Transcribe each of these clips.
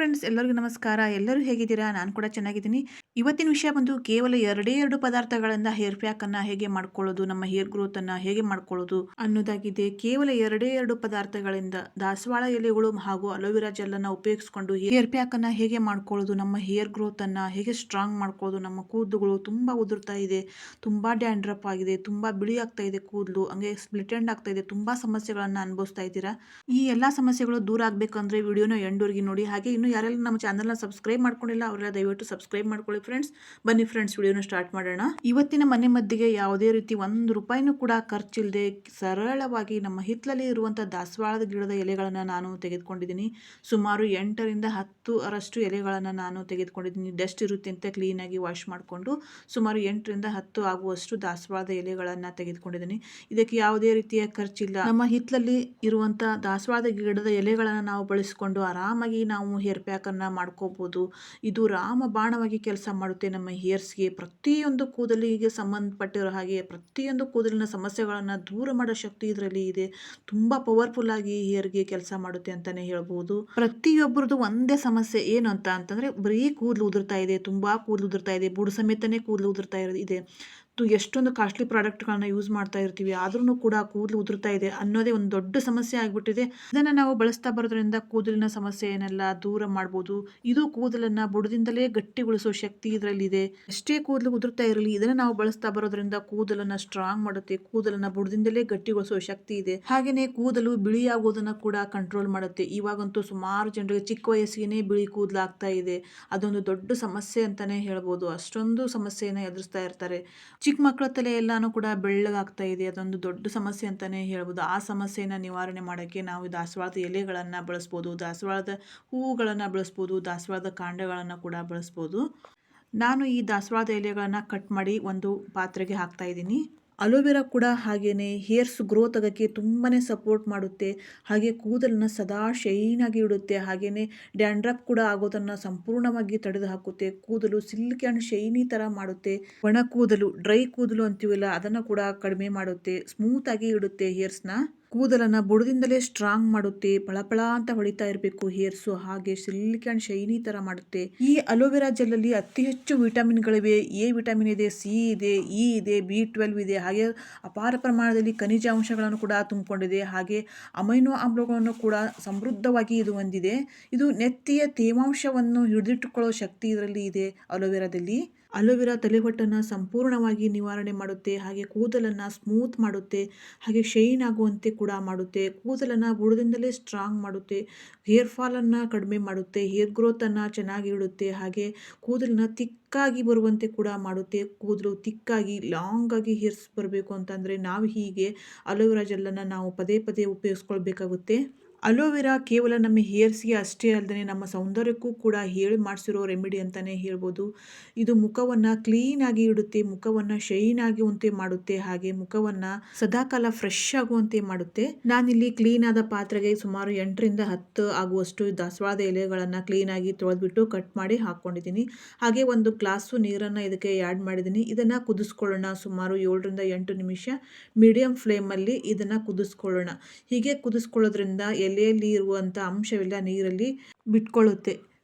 Friends, ಎಲ್ಲರಿಗೂ ನಮಸ್ಕಾರ. ಎಲ್ಲರೂ ಹೇಗಿದ್ದೀರಾ? ನಾನು ಕೂಡ ಚೆನ್ನಾಗಿದ್ದೀನಿ. ಇವತ್ತಿನ ವಿಷಯ ಬಂದು ಕೇವಲ 2 ಪದಾರ್ಥಗಳಿಂದ ಹೇರ್ ಪ್ಯಾಕನ್ನು ಹೇಗೆ ಮಾಡ್ಕೊಳ್ಳೋದು, ನಮ್ಮ ಹೇರ್ ಗ್ರೋತನ್ನು ಹೇಗೆ ಮಾಡ್ಕೊಳ್ಳೋದು ಅನ್ನೋದಾಗಿದೆ. ಕೇವಲ 2 ಪದಾರ್ಥಗಳಿಂದ ದಾಸವಾಳ ಎಲೆಗಳು ಹಾಗೂ ಅಲೋವೆರಾ ಜೆಲ್ಲನ್ನು ಉಪಯೋಗಿಸ್ಕೊಂಡು ಹೇರ್ ಪ್ಯಾಕನ್ನು ಹೇಗೆ ಮಾಡ್ಕೊಳ್ಳೋದು, ನಮ್ಮ ಹೇರ್ ಗ್ರೋತನ್ನು ಹೇಗೆ ಸ್ಟ್ರಾಂಗ್ ಮಾಡ್ಕೊಳ್ಳೋದು. ನಮ್ಮ ಕೂದಲುಗಳು ತುಂಬ ಉದುರ್ತಾ ಇದೆ, ತುಂಬ ಡ್ಯಾಂಡ್ರಪ್ ಆಗಿದೆ, ತುಂಬ ಬಿಳಿ ಆಗ್ತಾ ಇದೆ ಕೂದಲು, ಹಂಗೆ ಸ್ಪ್ಲಿಟ್ ಎಂಡ್ ಆಗ್ತಾ ಇದೆ. ತುಂಬ ಸಮಸ್ಯೆಗಳನ್ನು ಅನುಭವಿಸ್ತಾ ಇದ್ದೀರಾ. ಈ ಎಲ್ಲ ಸಮಸ್ಯೆಗಳು ದೂರ ಆಗಬೇಕಂದ್ರೆ ವಿಡಿಯೋನ ಎಂಡ್ವರೆಗೆ ನೋಡಿ. ಹಾಗೆ ಇನ್ನು ಯಾರೆಲ್ಲ ನಮ್ಮ ಚಾನಲ್ನ ಸಬ್ಸ್ಕ್ರೈಬ್ ಮಾಡ್ಕೊಂಡಿಲ್ಲ ಅವರೆಲ್ಲ ದಯವಿಟ್ಟು ಸಬ್ಸ್ಕ್ರೈಬ್ ಮಾಡ್ಕೊಳ್ಳಿ ಫ್ರೆಂಡ್ಸ್. ಬನ್ನಿ ಫ್ರೆಂಡ್ಸ್, ವಿಡಿಯೋನ ಸ್ಟಾರ್ಟ್ ಮಾಡೋಣ. ಇವತ್ತಿನ ಮನೆ ಮದ್ದಿಗೆ ಯಾವುದೇ ರೀತಿ 1 ರೂಪಾಯಿನೂ ಕೂಡ ಖರ್ಚಿಲ್ಲದೆ ಸರಳವಾಗಿ ನಮ್ಮ ಹಿತ್ತಲಲ್ಲಿ ಇರುವಂಥ ದಾಸವಾಳದ ಗಿಡದ ಎಲೆಗಳನ್ನು ನಾನು ತೆಗೆದುಕೊಂಡಿದ್ದೀನಿ. ಸುಮಾರು 8ರಿಂದ 10 ಎಲೆಗಳನ್ನು ನಾನು ತೆಗೆದುಕೊಂಡಿದ್ದೀನಿ. ಡಸ್ಟ್ ಇರುತ್ತೆ ಅಂತ ಕ್ಲೀನಾಗಿ ವಾಶ್ ಮಾಡಿಕೊಂಡು ಸುಮಾರು 8ರಿಂದ 10 ಆಗುವಷ್ಟು ದಾಸವಾಳದ ಎಲೆಗಳನ್ನು ತೆಗೆದುಕೊಂಡಿದ್ದೀನಿ. ಇದಕ್ಕೆ ಯಾವುದೇ ರೀತಿಯ ಖರ್ಚಿಲ್ಲ. ನಮ್ಮ ಹಿತ್ತಲಲ್ಲಿ ಇರುವಂಥ ದಾಸವಾಳದ ಗಿಡದ ಎಲೆಗಳನ್ನು ನಾವು ಬಳಸಿಕೊಂಡು ಆರಾಮಾಗಿ ನಾವು ಹೇರ್ ಪ್ಯಾಕನ್ನು ಮಾಡ್ಕೋಬೋದು. ಇದು ರಾಮಬಾಣವಾಗಿ ಕೆಲಸ ಮಾಡುತ್ತೆ ನಮ್ಮ ಹೇರ್ಸ್ಗೆ. ಪ್ರತಿಯೊಂದು ಕೂದಲಿಗೆ ಸಂಬಂಧಪಟ್ಟಿರೋ ಹಾಗೆ ಪ್ರತಿಯೊಂದು ಕೂದಲಿನ ಸಮಸ್ಯೆಗಳನ್ನು ದೂರ ಮಾಡೋ ಶಕ್ತಿ ಇದರಲ್ಲಿ ಇದೆ. ತುಂಬ ಪವರ್ಫುಲ್ ಆಗಿ ಹೇರ್ಗೆ ಕೆಲಸ ಮಾಡುತ್ತೆ ಅಂತಲೇ ಹೇಳ್ಬೋದು. ಪ್ರತಿಯೊಬ್ಬರದು ಒಂದೇ ಸಮಸ್ಯೆ ಏನು ಅಂತಂದರೆ ಬರೀ ಕೂದಲು ಉದುರ್ತಾ ಇದೆ, ತುಂಬ ಕೂದಲು ಉದುರ್ತಾ ಇದೆ, ಬುಡ ಸಮೇತನೇ ಕೂದಲು ಉದುರ್ತಾ ಇದೆ. ಎಷ್ಟೊಂದು ಕಾಸ್ಟ್ಲಿ ಪ್ರಾಡಕ್ಟ್ಗಳನ್ನ ಯೂಸ್ ಮಾಡ್ತಾ ಇರ್ತೀವಿ, ಆದ್ರೂ ಕೂಡ ಕೂದಲು ಉದುರ್ತಾ ಇದೆ ಅನ್ನೋದೇ ಒಂದು ದೊಡ್ಡ ಸಮಸ್ಯೆ ಆಗಿಬಿಟ್ಟಿದೆ. ಇದನ್ನು ನಾವು ಬಳಸ್ತಾ ಬರೋದ್ರಿಂದ ಕೂದಲಿನ ಸಮಸ್ಯೆಯನ್ನೆಲ್ಲ ದೂರ ಮಾಡ್ಬೋದು. ಇದು ಕೂದಲನ್ನು ಬುಡದಿಂದಲೇ ಗಟ್ಟಿಗೊಳಿಸೋ ಶಕ್ತಿ ಇದರಲ್ಲಿದೆ. ಎಷ್ಟೇ ಕೂದಲು ಉದುರ್ತಾ ಇರಲಿ, ಇದನ್ನು ನಾವು ಬಳಸ್ತಾ ಬರೋದ್ರಿಂದ ಕೂದಲನ್ನು ಸ್ಟ್ರಾಂಗ್ ಮಾಡುತ್ತೆ, ಕೂದಲನ್ನು ಬುಡದಿಂದಲೇ ಗಟ್ಟಿಗೊಳಿಸೋ ಶಕ್ತಿ ಇದೆ. ಹಾಗೆಯೇ ಕೂದಲು ಬಿಳಿಯಾಗೋದನ್ನು ಕೂಡ ಕಂಟ್ರೋಲ್ ಮಾಡುತ್ತೆ. ಇವಾಗಂತೂ ಸುಮಾರು ಜನರಿಗೆ ಚಿಕ್ಕ ವಯಸ್ಸಿಗೆ ಬಿಳಿ ಕೂದಲು ಆಗ್ತಾ ಇದೆ. ಅದೊಂದು ದೊಡ್ಡ ಸಮಸ್ಯೆ ಅಂತಾನೆ ಹೇಳ್ಬೋದು. ಅಷ್ಟೊಂದು ಸಮಸ್ಯೆಯನ್ನು ಎದುರಿಸ್ತಾ ಇರ್ತಾರೆ. ಚಿಕ್ಕ ಮಕ್ಕಳ ತಲೆ ಎಲ್ಲಾನು ಕೂಡ ಬೆಳ್ಳಗಾಗ್ತಾ ಇದೆ. ಅದೊಂದು ದೊಡ್ಡ ಸಮಸ್ಯೆ ಅಂತಾನೆ ಹೇಳ್ಬೋದು. ಆ ಸಮಸ್ಯೆಯನ್ನು ನಿವಾರಣೆ ಮಾಡೋಕ್ಕೆ ನಾವು ದಾಸವಾಳದ ಎಲೆಗಳನ್ನು ಬಳಸ್ಬೋದು, ದಾಸವಾಳದ ಹೂವುಗಳನ್ನು ಬಳಸ್ಬೋದು, ದಾಸವಾಳದ ಕಾಂಡಗಳನ್ನು ಕೂಡ ಬಳಸ್ಬೋದು. ನಾನು ಈ ದಾಸವಾಳದ ಎಲೆಗಳನ್ನು ಕಟ್ ಮಾಡಿ ಒಂದು ಪಾತ್ರೆಗೆ ಹಾಕ್ತಾ ಇದ್ದೀನಿ. ಅಲೋವೆರಾ ಕೂಡ ಹಾಗೆಯೇ ಹೇರ್ಸ್ ಗ್ರೋತ್ ಆಗೋಕ್ಕೆ ತುಂಬಾ ಸಪೋರ್ಟ್ ಮಾಡುತ್ತೆ. ಹಾಗೆ ಕೂದಲನ್ನು ಸದಾ ಶೈನಾಗಿ ಇಡುತ್ತೆ. ಹಾಗೆಯೇ ಡ್ಯಾಂಡ್ರಫ್ ಕೂಡ ಆಗೋದನ್ನು ಸಂಪೂರ್ಣವಾಗಿ ತಡೆದು ಹಾಕುತ್ತೆ. ಕೂದಲು ಸಿಲ್ಕ್ ಆ್ಯಂಡ್ ಶೈನಿ ಥರ ಮಾಡುತ್ತೆ. ಒಣ ಕೂದಲು, ಡ್ರೈ ಕೂದಲು ಅಂತೀವಲ್ಲ, ಅದನ್ನು ಕೂಡ ಕಡಿಮೆ ಮಾಡುತ್ತೆ. ಸ್ಮೂತಾಗಿ ಇಡುತ್ತೆ ಹೇರ್ಸ್ನ. ಕೂದಲನ್ನು ಬುಡದಿಂದಲೇ ಸ್ಟ್ರಾಂಗ್ ಮಾಡುತ್ತೆ. ಪಳಪಳ ಅಂತ ಹೊಳಿತಾ ಇರಬೇಕು ಹೇರ್ಸು. ಹಾಗೆ ಸಿಲ್ಕ್ ಆ್ಯಂಡ್ ಶೈನಿ ಥರ ಮಾಡುತ್ತೆ. ಈ ಅಲೋವೆರಾ ಜೆಲ್ಲಲ್ಲಿ ಅತಿ ಹೆಚ್ಚು ವಿಟಮಿನ್ಗಳಿವೆ. ಎ ವಿಟಮಿನ್ ಇದೆ, ಸಿ ಇದೆ, ಇ ಇದೆ, B12 ಇದೆ. ಹಾಗೆ ಅಪಾರ ಪ್ರಮಾಣದಲ್ಲಿ ಖನಿಜಾಂಶಗಳನ್ನು ಕೂಡ ತುಂಬಿಕೊಂಡಿದೆ. ಹಾಗೆ ಅಮೈನೋ ಆಮ್ಲಗಳನ್ನು ಕೂಡ ಸಮೃದ್ಧವಾಗಿ ಇದು ಹೊಂದಿದೆ. ಇದು ನೆತ್ತಿಯ ತೇವಾಂಶವನ್ನು ಹಿಡಿದಿಟ್ಟುಕೊಳ್ಳೋ ಶಕ್ತಿ ಇದರಲ್ಲಿ ಇದೆ ಅಲೋವೆರಾದಲ್ಲಿ. ಅಲೋವೆರಾ ತಲೆಹೊಟ್ಟನ್ನು ಸಂಪೂರ್ಣವಾಗಿ ನಿವಾರಣೆ ಮಾಡುತ್ತೆ. ಹಾಗೆ ಕೂದಲನ್ನು ಸ್ಮೂತ್ ಮಾಡುತ್ತೆ. ಹಾಗೆ ಶೈನ್ ಆಗುವಂತೆ ಕೂಡ ಮಾಡುತ್ತೆ. ಕೂದಲನ್ನು ಬುಡದಿಂದಲೇ ಸ್ಟ್ರಾಂಗ್ ಮಾಡುತ್ತೆ. ಹೇರ್ ಫಾಲನ್ನು ಕಡಿಮೆ ಮಾಡುತ್ತೆ. ಹೇರ್ ಗ್ರೋತನ್ನು ಚೆನ್ನಾಗಿ ಇಡುತ್ತೆ. ಹಾಗೆ ಕೂದಲನ್ನ ತಿಕ್ಕಾಗಿ ಬರುವಂತೆ ಕೂಡ ಮಾಡುತ್ತೆ. ಕೂದಲು ತಿಕ್ಕಾಗಿ ಲಾಂಗಾಗಿ ಹೇರ್ಸ್ ಬರಬೇಕು ಅಂತಂದರೆ ನಾವು ಹೀಗೆ ಅಲೋವೆರಾ ಜೆಲ್ಲನ್ನು ನಾವು ಪದೇ ಪದೇ ಉಪಯೋಗಿಸ್ಕೊಳ್ಬೇಕಾಗುತ್ತೆ. ಅಲೋವೆರಾ ಕೇವಲ ನಮ್ಮ ಹೇರ್ಸ್ಗೆ ಅಷ್ಟೇ ಅಲ್ಲದೆ ನಮ್ಮ ಸೌಂದರ್ಯಕ್ಕೂ ಕೂಡ ಹೇಳಿ ಮಾಡಿಸಿರೋ ರೆಮಿಡಿ ಅಂತಲೇ ಹೇಳ್ಬೋದು. ಇದು ಮುಖವನ್ನು ಕ್ಲೀನಾಗಿ ಇಡುತ್ತೆ, ಮುಖವನ್ನು ಶೈನ್ ಆಗುವಂತೆ ಮಾಡುತ್ತೆ. ಹಾಗೆ ಮುಖವನ್ನು ಸದಾಕಾಲ ಫ್ರೆಶ್ ಆಗುವಂತೆ ಮಾಡುತ್ತೆ. ನಾನಿಲ್ಲಿ ಕ್ಲೀನಾದ ಪಾತ್ರೆಗೆ ಸುಮಾರು 8ರಿಂದ 10 ಆಗುವಷ್ಟು ದಾಸವಾಳದ ಎಲೆಗಳನ್ನು ಕ್ಲೀನಾಗಿ ತೊಳೆದ್ಬಿಟ್ಟು ಕಟ್ ಮಾಡಿ ಹಾಕ್ಕೊಂಡಿದ್ದೀನಿ. ಹಾಗೆ ಒಂದು ಗ್ಲಾಸು ನೀರನ್ನು ಇದಕ್ಕೆ ಆ್ಯಡ್ ಮಾಡಿದ್ದೀನಿ. ಇದನ್ನು ಕುದಿಸ್ಕೊಳ್ಳೋಣ. ಸುಮಾರು 7ರಿಂದ 8 ನಿಮಿಷ ಮೀಡಿಯಂ ಫ್ಲೇಮಲ್ಲಿ ಇದನ್ನು ಕುದಿಸ್ಕೊಳ್ಳೋಣ. ಹೀಗೆ ಕುದಿಸ್ಕೊಳ್ಳೋದ್ರಿಂದ ಎಲೆಯಲ್ಲಿ ಇರುವಂಥ ಅಂಶವೆಲ್ಲ ನೀರಲ್ಲಿ ಬಿಟ್ಕೊಳ್ಳುತ್ತೆ.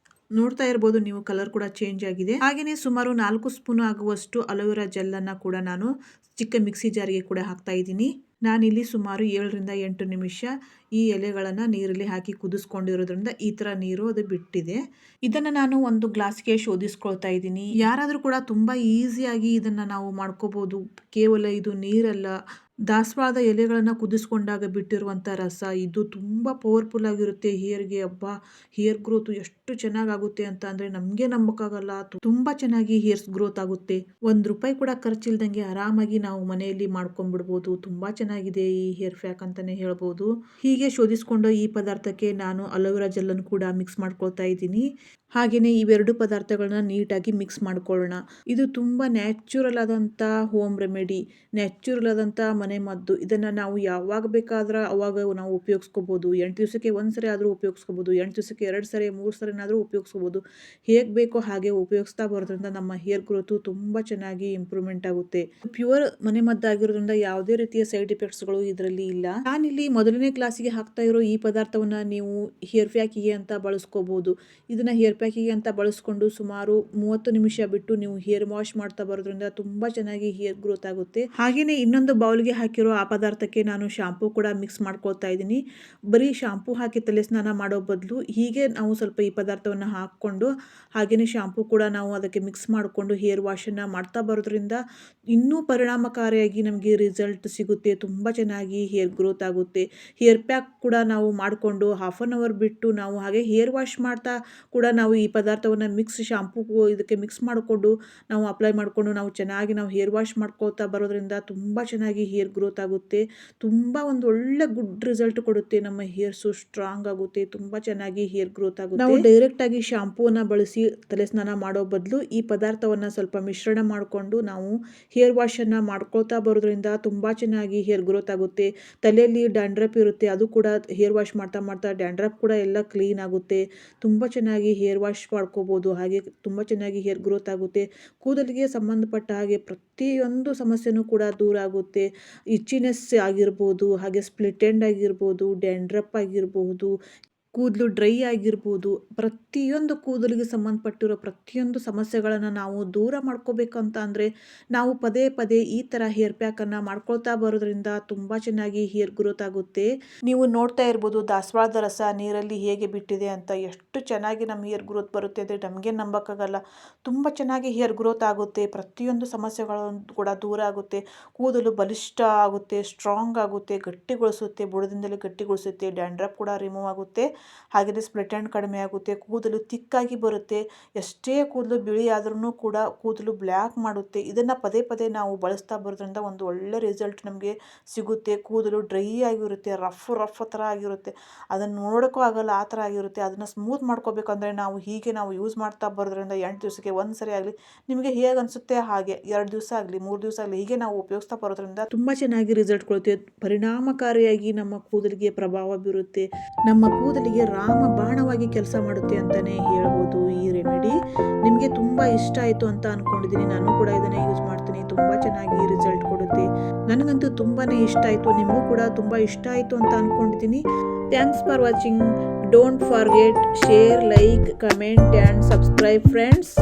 ನೋಡ್ತಾ ಇರ್ಬೋದು ನೀವು, ಕಲರ್ ಕೂಡ ಚೇಂಜ್ ಆಗಿದೆ. ಹಾಗೆಯೇ ಸುಮಾರು 4 ಸ್ಪೂನ್ ಆಗುವಷ್ಟು ಅಲೋವೆರಾ ಜೆಲ್ಲನ್ನು ಕೂಡ ನಾನು ಚಿಕ್ಕ ಮಿಕ್ಸಿ ಜಾರಿಗೆ ಕೂಡ ಹಾಕ್ತಾ ಇದ್ದೀನಿ. ನಾನಿಲ್ಲಿ ಸುಮಾರು 7ರಿಂದ 8 ನಿಮಿಷ ಈ ಎಲೆಗಳನ್ನು ನೀರಲ್ಲಿ ಹಾಕಿ ಕುದಿಸ್ಕೊಂಡಿರೋದ್ರಿಂದ ಈ ಥರ ನೀರು ಅದು ಬಿಟ್ಟಿದೆ. ಇದನ್ನು ನಾನು ಒಂದು ಗ್ಲಾಸ್ಗೆ ಶೋಧಿಸ್ಕೊಳ್ತಾ ಇದ್ದೀನಿ. ಯಾರಾದರೂ ಕೂಡ ತುಂಬ ಈಸಿಯಾಗಿ ಇದನ್ನು ನಾವು ಮಾಡ್ಕೋಬೋದು. ಕೇವಲ ಇದು ನೀರಲ್ಲ, ದಾಸವಾಳದ ಎಲೆಗಳನ್ನು ಕುದಿಸ್ಕೊಂಡಾಗ ಬಿಟ್ಟಿರುವಂಥ ರಸ ಇದು ತುಂಬ ಪವರ್ಫುಲ್ ಆಗಿರುತ್ತೆ ಹೇರ್ಗೆ. ಹಬ್ಬ, ಹೇರ್ ಗ್ರೋತ್ ಎಷ್ಟು ಚೆನ್ನಾಗಾಗುತ್ತೆ ಅಂತ ಅಂದರೆ ನಮಗೆ ನಂಬಕ್ಕಾಗಲ್ಲ. ತುಂಬ ಚೆನ್ನಾಗಿ ಹೇರ್ಸ್ ಗ್ರೋತ್ ಆಗುತ್ತೆ. 1 ರೂಪಾಯಿ ಕೂಡ ಖರ್ಚಿಲ್ದಂಗೆ ಆರಾಮಾಗಿ ನಾವು ಮನೆಯಲ್ಲಿ ಮಾಡ್ಕೊಂಡ್ಬಿಡ್ಬೋದು. ತುಂಬ ಚೆನ್ನಾಗಿದೆ ಈ ಹೇರ್ ಪ್ಯಾಕ್ ಅಂತಲೇ ಹೇಳ್ಬೋದು. ಹೀಗೆ ಶೋಧಿಸ್ಕೊಂಡು ಈ ಪದಾರ್ಥಕ್ಕೆ ನಾನು ಅಲೋವೆರಾ ಜೆಲ್ಲನ್ನು ಕೂಡ ಮಿಕ್ಸ್ ಮಾಡ್ಕೊಳ್ತಾ ಇದ್ದೀನಿ. ಹಾಗೆಯೇ ಇವೆರಡು ಪದಾರ್ಥಗಳನ್ನ ನೀಟಾಗಿ ಮಿಕ್ಸ್ ಮಾಡ್ಕೊಳ್ಳೋಣ. ಇದು ತುಂಬ ನ್ಯಾಚುರಲ್ ಆದಂಥ ಹೋಮ್ ರೆಮಿಡಿ, ನ್ಯಾಚುರಲ್ ಆದಂಥ ಮನೆಮದ್ದು. ಇದನ್ನು ನಾವು ಯಾವಾಗ ಬೇಕಾದ್ರೆ ಅವಾಗ ನಾವು ಉಪಯೋಗಿಸ್ಕೋಬೋದು. 8 ದಿವಸಕ್ಕೆ 1 ಸರಿ ಆದರೂ ಉಪಯೋಗಿಸ್ಕೋಬೋದು, 8 ದಿವಸಕ್ಕೆ 2 ಸರಿ 3 ಸರಿನಾದರೂ ಉಪಯೋಗಿಸ್ಕೋಬೋದು. ಹೇಗೆ ಬೇಕೋ ಹಾಗೆ ಉಪಯೋಗಿಸ್ತಾ ಬರೋದ್ರಿಂದ ನಮ್ಮ ಹೇರ್ ಗ್ರೋತು ತುಂಬ ಚೆನ್ನಾಗಿ ಇಂಪ್ರೂವ್ಮೆಂಟ್ ಆಗುತ್ತೆ. ಪ್ಯೂರ್ ಮನೆಮದ್ದಾಗಿರೋದ್ರಿಂದ ಯಾವುದೇ ರೀತಿಯ ಸೈಡ್ ಎಫೆಕ್ಟ್ಸ್ಗಳು ಇದರಲ್ಲಿ ಇಲ್ಲ. ನಾನಿಲ್ಲಿ ಮೊದಲನೇ ಕ್ಲಾಸಿಗೆ ಹಾಕ್ತಾ ಇರೋ ಈ ಪದಾರ್ಥವನ್ನು ನೀವು ಹೇರ್ ಪ್ಯಾಕಿಗೆ ಅಂತ ಬಳಸ್ಕೋಬೋದು. ಇದನ್ನು ಹೇರ್ ಪ್ಯಾಕಿಗೆ ಅಂತ ಬಳಸ್ಕೊಂಡು ಸುಮಾರು 30 ನಿಮಿಷ ಬಿಟ್ಟು ನೀವು ಹೇರ್ ವಾಶ್ ಮಾಡ್ತಾ ಬರೋದ್ರಿಂದ ತುಂಬ ಚೆನ್ನಾಗಿ ಹೇರ್ ಗ್ರೋತ್ ಆಗುತ್ತೆ. ಹಾಗೆಯೇ ಇನ್ನೊಂದು ಬೌಲ್ಗೆ ಹಾಕಿರೋ ಆ ಪದಾರ್ಥಕ್ಕೆ ನಾನು ಶಾಂಪೂ ಕೂಡ ಮಿಕ್ಸ್ ಮಾಡ್ಕೊಳ್ತಾ ಇದ್ದೀನಿ. ಬರೀ ಶಾಂಪೂ ಹಾಕಿ ತಲೆ ಸ್ನಾನ ಮಾಡೋ ಬದಲು ಹೀಗೆ ನಾವು ಸ್ವಲ್ಪ ಈ ಪದಾರ್ಥವನ್ನು ಹಾಕ್ಕೊಂಡು ಹಾಗೆಯೇ ಶಾಂಪೂ ಕೂಡ ನಾವು ಅದಕ್ಕೆ ಮಿಕ್ಸ್ ಮಾಡಿಕೊಂಡು ಹೇರ್ ವಾಶನ್ನು ಮಾಡ್ತಾ ಬರೋದ್ರಿಂದ ಇನ್ನೂ ಪರಿಣಾಮಕಾರಿಯಾಗಿ ನಮಗೆ ರಿಸಲ್ಟ್ ಸಿಗುತ್ತೆ. ತುಂಬ ಚೆನ್ನಾಗಿ ಹೇರ್ ಗ್ರೋತ್ ಆಗುತ್ತೆ. ಹೇರ್ ಪ್ಯಾಕ್ ಕೂಡ ನಾವು ಮಾಡಿಕೊಂಡು 1/2 ಅವರ್ ಬಿಟ್ಟು ನಾವು ಹಾಗೆ ಹೇರ್ ವಾಶ್ ಮಾಡ್ತಾ ಕೂಡ ನಾವು ಈ ಪದಾರ್ಥವನ್ನು ಶಾಂಪೂ ಇದಕ್ಕೆ ಮಿಕ್ಸ್ ಮಾಡಿಕೊಂಡು ನಾವು ಅಪ್ಲೈ ಮಾಡಿಕೊಂಡು ನಾವು ಚೆನ್ನಾಗಿ ನಾವು ಹೇರ್ ವಾಶ್ ಮಾಡ್ಕೊಳ್ತಾ ಬರೋದ್ರಿಂದ ತುಂಬ ಚೆನ್ನಾಗಿ ಹೇರ್ ಗ್ರೋತ್ ಆಗುತ್ತೆ. ತುಂಬ ಒಂದು ಒಳ್ಳೆ ಗುಡ್ ರಿಸಲ್ಟ್ ಕೊಡುತ್ತೆ. ನಮ್ಮ ಹೇರ್ಸು ಸ್ಟ್ರಾಂಗ್ ಆಗುತ್ತೆ, ತುಂಬ ಚೆನ್ನಾಗಿ ಹೇರ್ ಗ್ರೋತ್ ಆಗುತ್ತೆ. ನಾವು ಡೈರೆಕ್ಟಾಗಿ ಶಾಂಪೂನ ಬಳಸಿ ತಲೆ ಸ್ನಾನ ಮಾಡೋ ಬದಲು ಈ ಪದಾರ್ಥವನ್ನು ಸ್ವಲ್ಪ ಮಿಶ್ರಣ ಮಾಡಿಕೊಂಡು ನಾವು ಹೇರ್ ವಾಶನ್ನು ಮಾಡ್ಕೊಳ್ತಾ ಬರೋದ್ರಿಂದ ತುಂಬ ಚೆನ್ನಾಗಿ ಹೇರ್ ಗ್ರೋತ್ ಆಗುತ್ತೆ. ತಲೆಯಲ್ಲಿ ಡ್ಯಾಂಡ್ರಫ್ ಇರುತ್ತೆ, ಅದು ಕೂಡ ಹೇರ್ ವಾಶ್ ಮಾಡ್ತಾ ಮಾಡ್ತಾ ಡ್ಯಾಂಡ್ರಫ್ ಕೂಡ ಎಲ್ಲ ಕ್ಲೀನ್ ಆಗುತ್ತೆ. ತುಂಬ ಚೆನ್ನಾಗಿ ಹೇರ್ ವಾಶ್ ಮಾಡ್ಕೋಬೋದು. ಹಾಗೆ ತುಂಬ ಚೆನ್ನಾಗಿ ಹೇರ್ ಗ್ರೋತ್ ಆಗುತ್ತೆ. ಕೂದಲಿಗೆ ಸಂಬಂಧಪಟ್ಟ ಹಾಗೆ ಪ್ರತಿಯೊಂದು ಸಮಸ್ಯೆನೂ ಕೂಡ ದೂರ ಆಗುತ್ತೆ. ಇಚ್ಚಿನೆಸ್ ಆಗಿರ್ಬೋದು, ಹಾಗೆ ಸ್ಪ್ಲಿಟ್ ಎಂಡ್ ಆಗಿರ್ಬೋದು, ಡ್ಯಾಂಡ್ರಫ್ ಆಗಿರ್ಬೋದು, ಕೂದಲು ಡ್ರೈ ಆಗಿರ್ಬೋದು, ಪ್ರತಿಯೊಂದು ಕೂದಲಿಗೆ ಸಂಬಂಧಪಟ್ಟಿರೋ ಪ್ರತಿಯೊಂದು ಸಮಸ್ಯೆಗಳನ್ನು ನಾವು ದೂರ ಮಾಡ್ಕೋಬೇಕಂತ ಅಂದರೆ ನಾವು ಪದೇ ಪದೇ ಈ ಥರ ಹೇರ್ ಪ್ಯಾಕನ್ನು ಮಾಡ್ಕೊಳ್ತಾ ಬರೋದ್ರಿಂದ ತುಂಬ ಚೆನ್ನಾಗಿ ಹೇರ್ ಗ್ರೋತ್ ಆಗುತ್ತೆ. ನೀವು ನೋಡ್ತಾ ಇರ್ಬೋದು ದಾಸವಾಳದ ರಸ ನೀರಲ್ಲಿ ಹೇಗೆ ಬಿಟ್ಟಿದೆ ಅಂತ. ಎಷ್ಟು ಚೆನ್ನಾಗಿ ನಮ್ಮ ಹೇರ್ ಗ್ರೋತ್ ಬರುತ್ತೆ ಅಂದರೆ ನಮಗೆ ನಂಬೋಕ್ಕಾಗಲ್ಲ. ತುಂಬ ಚೆನ್ನಾಗಿ ಹೇರ್ ಗ್ರೋತ್ ಆಗುತ್ತೆ. ಪ್ರತಿಯೊಂದು ಸಮಸ್ಯೆಗಳು ಕೂಡ ದೂರ ಆಗುತ್ತೆ. ಕೂದಲು ಬಲಿಷ್ಠ ಆಗುತ್ತೆ, ಸ್ಟ್ರಾಂಗ್ ಆಗುತ್ತೆ, ಗಟ್ಟಿಗೊಳಿಸುತ್ತೆ, ಬುಡದಿಂದಲೇ ಗಟ್ಟಿಗೊಳಿಸುತ್ತೆ. ಡ್ಯಾಂಡ್ರಫ್ ಕೂಡ ರಿಮೂವ್ ಆಗುತ್ತೆ. ಹಾಗೆಯೇ ಸ್ಪ್ಲಿಟ್ ಎಂಡ್ ಕಡಿಮೆ ಆಗುತ್ತೆ. ಕೂದಲು ತಿಕ್ಕಾಗಿ ಬರುತ್ತೆ. ಎಷ್ಟೇ ಕೂದಲು ಬಿಳಿ ಆದ್ರೂ ಕೂಡ ಕೂದಲು ಬ್ಲ್ಯಾಕ್ ಮಾಡುತ್ತೆ. ಇದನ್ನು ಪದೇ ಪದೇ ನಾವು ಬಳಸ್ತಾ ಬರೋದ್ರಿಂದ ಒಂದು ಒಳ್ಳೆ ರಿಸಲ್ಟ್ ನಮಗೆ ಸಿಗುತ್ತೆ. ಕೂದಲು ಡ್ರೈ ಆಗಿರುತ್ತೆ, ರಫ್ ಥರ ಆಗಿರುತ್ತೆ, ಅದನ್ನು ನೋಡೋಕ್ಕೂ ಆಗಲ್ಲ, ಆ ಥರ ಆಗಿರುತ್ತೆ. ಅದನ್ನು ಸ್ಮೂತ್ ಮಾಡ್ಕೋಬೇಕಂದ್ರೆ ನಾವು ಯೂಸ್ ಮಾಡ್ತಾ ಬರೋದ್ರಿಂದ 8 ದಿವಸಕ್ಕೆ 1 ಸರಿ ಆಗಲಿ, ನಿಮಗೆ ಹೇಗೆ ಅನಿಸುತ್ತೆ ಹಾಗೆ 2 ದಿವಸ ಆಗಲಿ 3 ದಿವಸ ಆಗಲಿ ಹೀಗೆ ನಾವು ಉಪಯೋಗಿಸ್ತಾ ಬರೋದ್ರಿಂದ ತುಂಬ ಚೆನ್ನಾಗಿ ರಿಸಲ್ಟ್ ಕೊಡುತ್ತೆ. ಪರಿಣಾಮಕಾರಿಯಾಗಿ ನಮ್ಮ ಕೂದಲಿಗೆ ಪ್ರಭಾವ ಬೀರುತ್ತೆ. ನಮ್ಮ ಕೂದಲಿಗೆ ರಾಮ ಬಾಣವಾಗಿ ಕೆಲಸ ಮಾಡುತ್ತೆ ಅಂತಲೇ ಹೇಳ್ಬೋದು ಈ ರೆಮಿಡಿ. ನಿಮಗೆ ತುಂಬ ಇಷ್ಟ ಆಯಿತು ಅಂತ ಅಂದ್ಕೊಂಡಿದ್ದೀನಿ. ನಾನು ಕೂಡ ಇದನ್ನೇ ಯೂಸ್ ಮಾಡ್ತೀನಿ. ತುಂಬ ಚೆನ್ನಾಗಿ ರಿಸಲ್ಟ್ ಕೊಡುತ್ತೆ. ನನಗಂತೂ ತುಂಬಾ ಇಷ್ಟ ಆಯಿತು. ನಿಮಗೂ ಕೂಡ ತುಂಬ ಇಷ್ಟ ಆಯಿತು ಅಂತ ಅಂದ್ಕೊಂಡಿದ್ದೀನಿ. Thanks for watching. Don't forget, share, like, comment and subscribe friends.